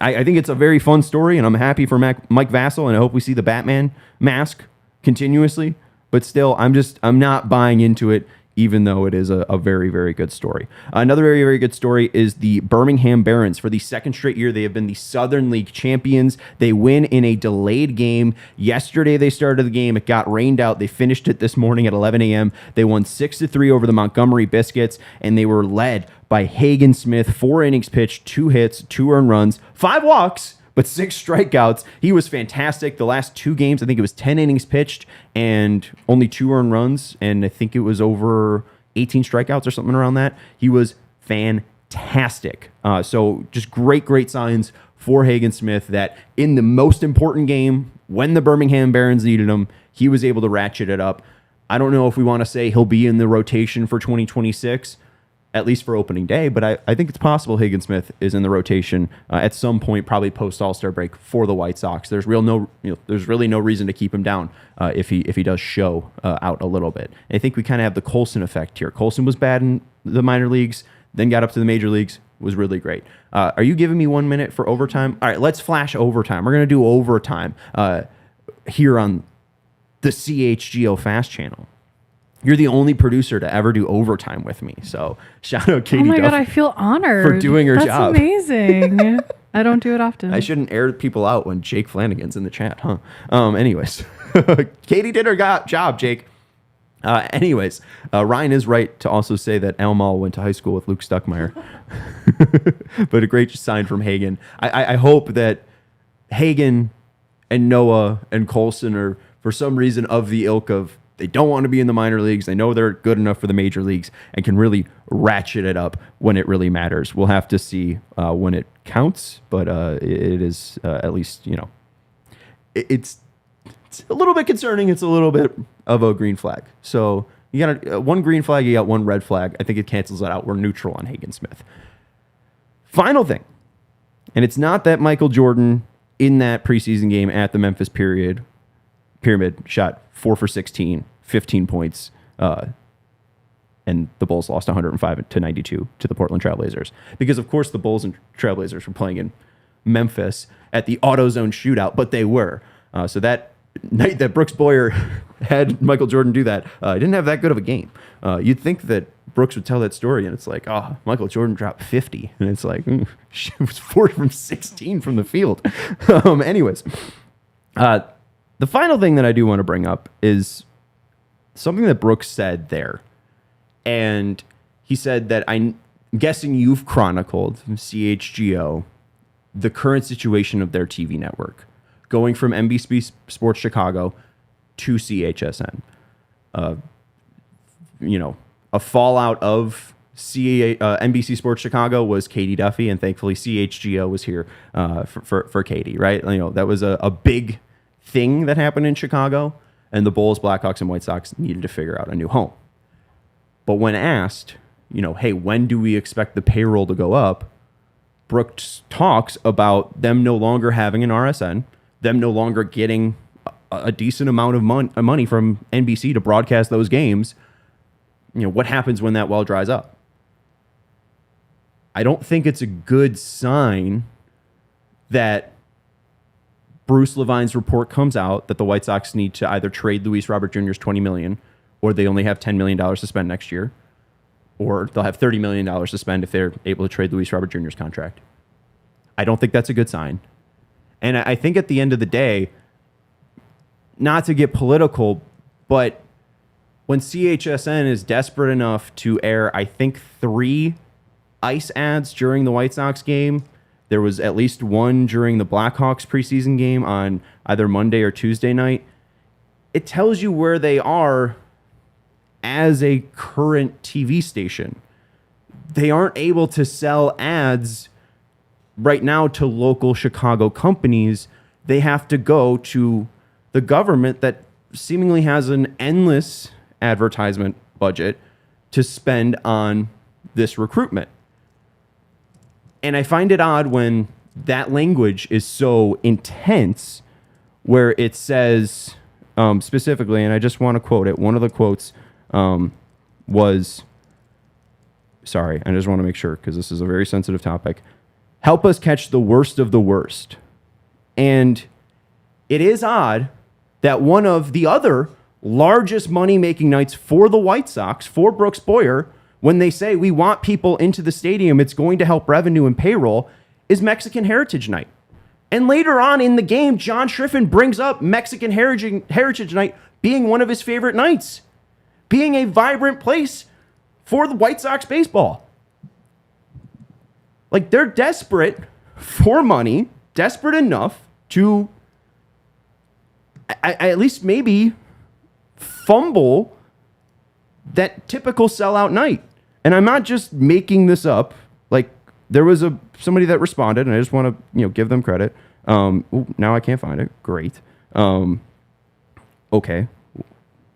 [SPEAKER 1] I think it's a very fun story, and I'm happy for Mike Vassell, and I hope we see the Batman mask continuously. But still, I'm not buying into it, even though it is a very, very good story. Another very, very good story is the Birmingham Barons. For the second straight year, they have been the Southern League champions. They win in a delayed game. Yesterday, they started the game. It got rained out. They finished it this morning at 11 a.m. They won 6-3 over the Montgomery Biscuits, and they were led by Hagen Smith. 4 innings pitched, 2 hits, 2 earned runs, 5 walks, but 6 strikeouts. He was fantastic. The last 2 games, I think it was 10 innings pitched and only 2 earned runs, and I think it was over 18 strikeouts or something around that. He was fantastic. So just great signs for Hagen Smith that in the most important game, when the Birmingham Barons needed him, he was able to ratchet it up. I don't know if we want to say he'll be in the rotation for 2026, at least for opening day, but I think it's possible Hagen Smith is in the rotation at some point, probably post All-Star break for the White Sox. There's really no reason to keep him down if he does show out a little bit. And I think we kind of have the Colson effect here. Colson was bad in the minor leagues, then got up to the major leagues, was really great. Are you giving me 1 minute for overtime? All right, let's flash overtime. We're going to do overtime here on the CHGO Fast Channel. You're the only producer to ever do overtime with me. So shout out Katie
[SPEAKER 2] Oh my God,
[SPEAKER 1] Duffy
[SPEAKER 2] I feel honored.
[SPEAKER 1] for doing her job.
[SPEAKER 2] That's amazing. I don't do it often.
[SPEAKER 1] I shouldn't air people out when Jake Flanagan's in the chat, huh? Anyways, Katie did her job, Jake. Anyways, Ryan is right to also say that Al Mall went to high school with Luke Stuckmeyer. But a great sign from Hagen. I hope that Hagen and Noah and Colson are, for some reason, of the ilk of they don't want to be in the minor leagues. They know they're good enough for the major leagues and can really ratchet it up when it really matters. We'll have to see when it counts, but it is at least, it's a little bit concerning. It's a little bit of a green flag. So you got one green flag, you got one red flag. I think it cancels that out. We're neutral on Hagen Smith. Final thing, and it's not that Michael Jordan in that preseason game at the Memphis Pyramid shot 4 for 16, 15 points, and the Bulls lost 105-92 to the Portland Trailblazers. Because, of course, the Bulls and Trailblazers were playing in Memphis at the AutoZone shootout, but they were. So that night that Brooks Boyer had Michael Jordan do that, he didn't have that good of a game. You'd think that Brooks would tell that story, and it's like, oh, Michael Jordan dropped 50. And it's like, it was 4 from 16 from the field. Anyways, the final thing that I do want to bring up is something that Brooks said there. And he said that I'm guessing you've chronicled CHGO the current situation of their TV network, going from NBC Sports Chicago to CHSN. A fallout of NBC Sports Chicago was Katie Duffy, and thankfully CHGO was here for Katie, right? That was a big thing that happened in Chicago, and the Bulls, Blackhawks, and White Sox needed to figure out a new home. But when asked, hey, when do we expect the payroll to go up? Brooks talks about them no longer having an RSN, them no longer getting a decent amount of money from NBC to broadcast those games. What happens when that well dries up? I don't think it's a good sign that Bruce Levine's report comes out that the White Sox need to either trade Luis Robert Jr.'s $20 million, or they only have $10 million to spend next year, or they'll have $30 million to spend if they're able to trade Luis Robert Jr.'s contract. I don't think that's a good sign. And I think at the end of the day, not to get political, but when CHSN is desperate enough to air, I think, 3 ice ads during the White Sox game, there was at least one during the Blackhawks preseason game on either Monday or Tuesday night. It tells you where they are as a current TV station. They aren't able to sell ads right now to local Chicago companies. They have to go to the government that seemingly has an endless advertisement budget to spend on this recruitment. And I find it odd when that language is so intense, where it says specifically, and I just want to quote it. One of the quotes was, sorry, I just want to make sure because this is a very sensitive topic. Help us catch the worst of the worst. And it is odd that one of the other largest money-making nights for the White Sox, for Brooks Boyer, when they say we want people into the stadium, it's going to help revenue and payroll, is Mexican Heritage Night. And later on in the game, John Schriffen brings up Mexican Heritage Night being one of his favorite nights, being a vibrant place for the White Sox baseball. Like, they're desperate for money, desperate enough to at least maybe fumble that typical sellout night. And I'm not just making this up. Like, there was somebody that responded, and I just want to give them credit. Now I can't find it. Great. Okay.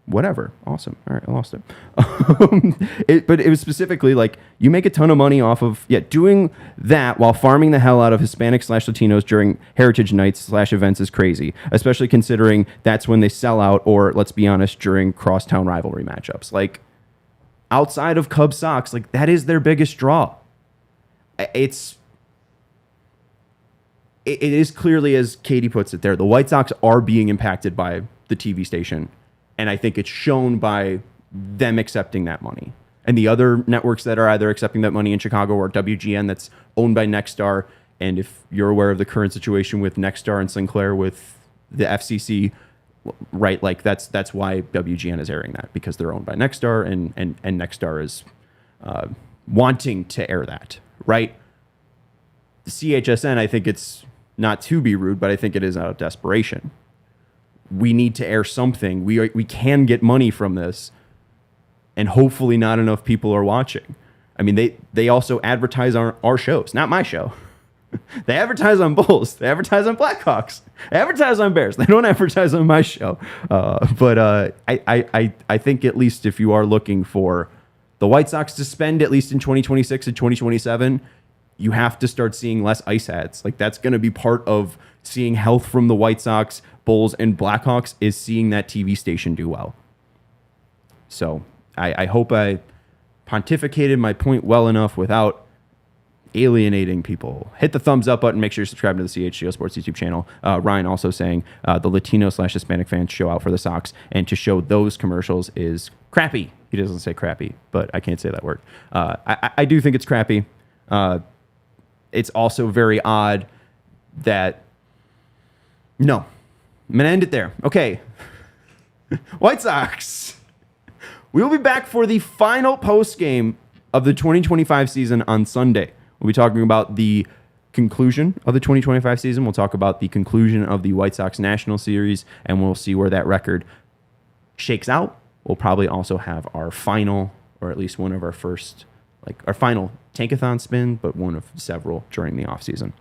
[SPEAKER 1] Whatever. Awesome. All right, I lost it. But it was specifically like, you make a ton of money off of doing that while farming the hell out of Hispanics/Latinos during heritage nights/events is crazy, especially considering that's when they sell out, or let's be honest, during crosstown rivalry matchups. Like, outside of Cubs Sox, like, that is their biggest draw. it is clearly, as Katie puts it there, the White Sox are being impacted by the TV station. And I think it's shown by them accepting that money. And the other networks that are either accepting that money in Chicago or WGN that's owned by Nexstar. And if you're aware of the current situation with Nexstar and Sinclair with the FCC, right, like that's why WGN is airing that, because they're owned by Nexstar and Nexstar is wanting to air that, right? The CHSN, I think it's not to be rude, but I think it is out of desperation. We need to air something. We can get money from this, and hopefully not enough people are watching. I mean, they also advertise on our shows, not my show. They advertise on Bulls. They advertise on Blackhawks. They advertise on Bears. They don't advertise on my show. But I think at least if you are looking for the White Sox to spend at least in 2026 and 2027, you have to start seeing less ice ads. Like, that's going to be part of seeing health from the White Sox, Bulls, and Blackhawks, is seeing that TV station do well. So I hope I pontificated my point well enough without alienating people. Hit the thumbs up button. Make sure you're subscribed to the CHGO Sports YouTube channel. Ryan also saying the Latino/Hispanic fans show out for the Sox, and to show those commercials is crappy. He doesn't say crappy, but I can't say that word. I do think it's crappy. It's also very odd that... No. I'm going to end it there. Okay. White Sox. We will be back for the final post-game of the 2025 season on Sunday. We'll be talking about the conclusion of the 2025 season. We'll talk about the conclusion of the White Sox National Series, and we'll see where that record shakes out. We'll probably also have our final, or at least one of our first, like our final Tankathon spin, but one of several during the offseason.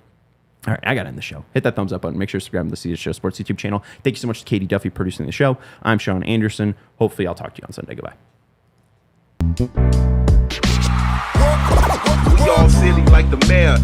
[SPEAKER 1] All right, I got to end the show. Hit that thumbs up button. Make sure to subscribe to the CHGO Sports YouTube channel. Thank you so much to Katie Duffy producing the show. I'm Sean Anderson. Hopefully I'll talk to you on Sunday. Goodbye.
[SPEAKER 5] We all silly like the mayor.